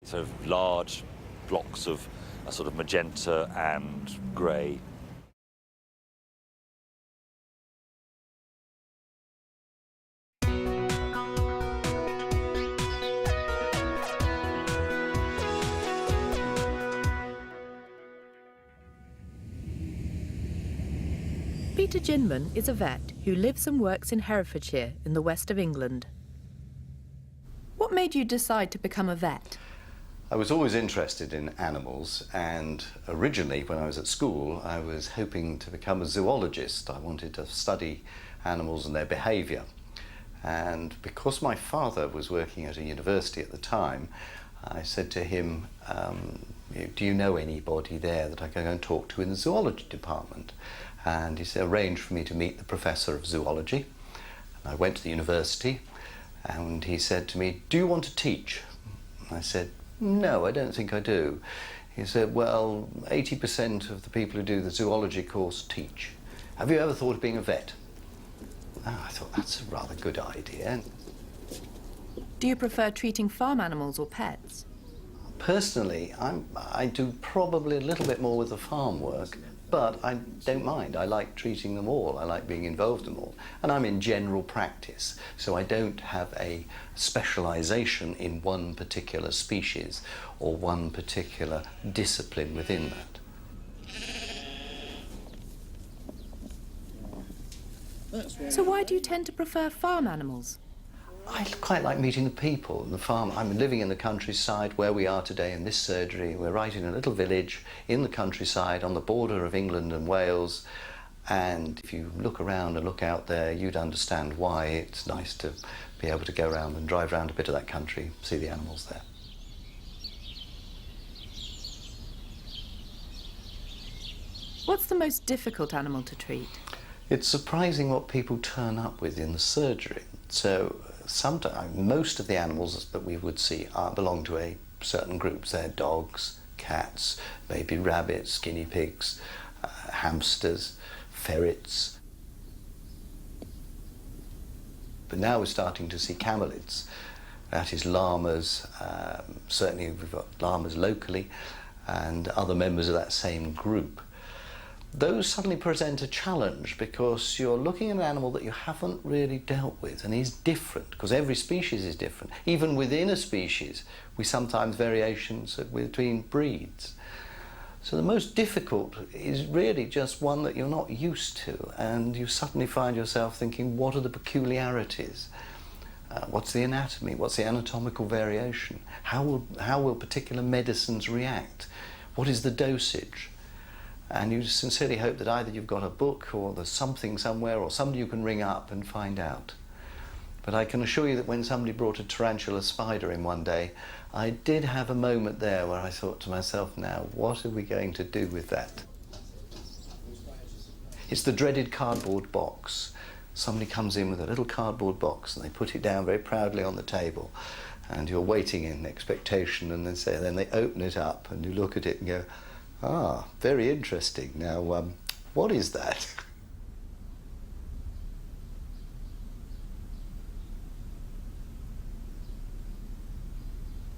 So large blocks of a sort of magenta and grey. Peter Ginman is a vet who lives and works in Herefordshire in the west of England. What made you decide to become a vet? I was always interested in animals, and originally when I was at school I was hoping to become a zoologist. I wanted to study animals and their behaviour, and because my father was working at a university at the time, I said to him, do you know anybody there that I can go and talk to in the zoology department? And he arranged for me to meet the professor of zoology. I went to the university and he said to me, do you want to teach? I said, no, I don't think I do. He said, well, 80% of the people who do the zoology course teach. Have you ever thought of being a vet? Oh, I thought that's a rather good idea. Do you prefer treating farm animals or pets? Personally, I do probably a little bit more with the farm work, but I don't mind. I like treating them all. I like being involved in them all. And I'm in general practice, so I don't have a specialisation in one particular species or one particular discipline within that. So why do you tend to prefer farm animals? I quite like meeting the people in the farm. I'm living in the countryside where we are today in this surgery. We're right in a little village in the countryside on the border of England and Wales. And if you look around and look out there, you'd understand why it's nice to be able to go around and drive around a bit of that country, see the animals there. What's the most difficult animal to treat? It's surprising what people turn up with in the surgery. So sometimes, most of the animals that we would see belong to a certain groups. They're dogs, cats, maybe rabbits, guinea pigs, hamsters, ferrets. But now we're starting to see camelids. That is llamas. Certainly we've got llamas locally and other members of that same group. Those suddenly present a challenge because you're looking at an animal that you haven't really dealt with, and he's different because every species is different. Even within a species, we sometimes variations between breeds. So the most difficult is really just one that you're not used to, and you suddenly find yourself thinking, what are the peculiarities? What's the anatomy? What's the anatomical variation? How will particular medicines react? What is the dosage? And you sincerely hope that either you've got a book or there's something somewhere or somebody you can ring up and find out. But I can assure you that when somebody brought a tarantula spider in one day, I did have a moment there where I thought to myself, now, what are we going to do with that? It's the dreaded cardboard box. Somebody comes in with a little cardboard box and they put it down very proudly on the table, and you're waiting in expectation, and then they open it up and you look at it and go, ah, very interesting. Now, what is that?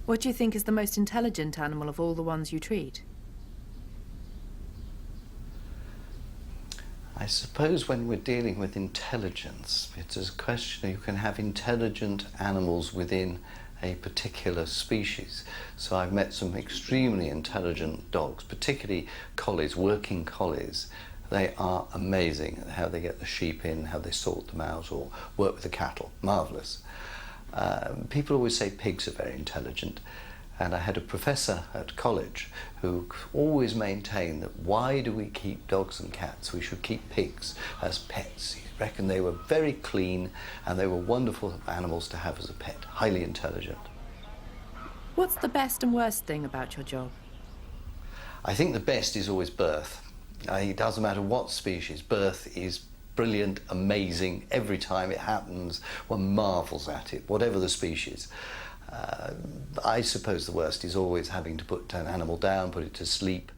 What do you think is the most intelligent animal of all the ones you treat? I suppose when we're dealing with intelligence, it's a question you can have intelligent animals within a particular species. So I've met some extremely intelligent dogs, particularly collies, working collies. They are amazing at how they get the sheep in, how they sort them out, or work with the cattle. Marvellous. People always say pigs are very intelligent, and I had a professor at college who always maintained that why do we keep dogs and cats? We should keep pigs as pets. He reckoned they were very clean and they were wonderful animals to have as a pet, highly intelligent. What's the best and worst thing about your job? I think the best is always birth. It doesn't matter what species, birth is brilliant, amazing. Every time it happens, one marvels at it, whatever the species. I suppose the worst is always having to put an animal down, put it to sleep,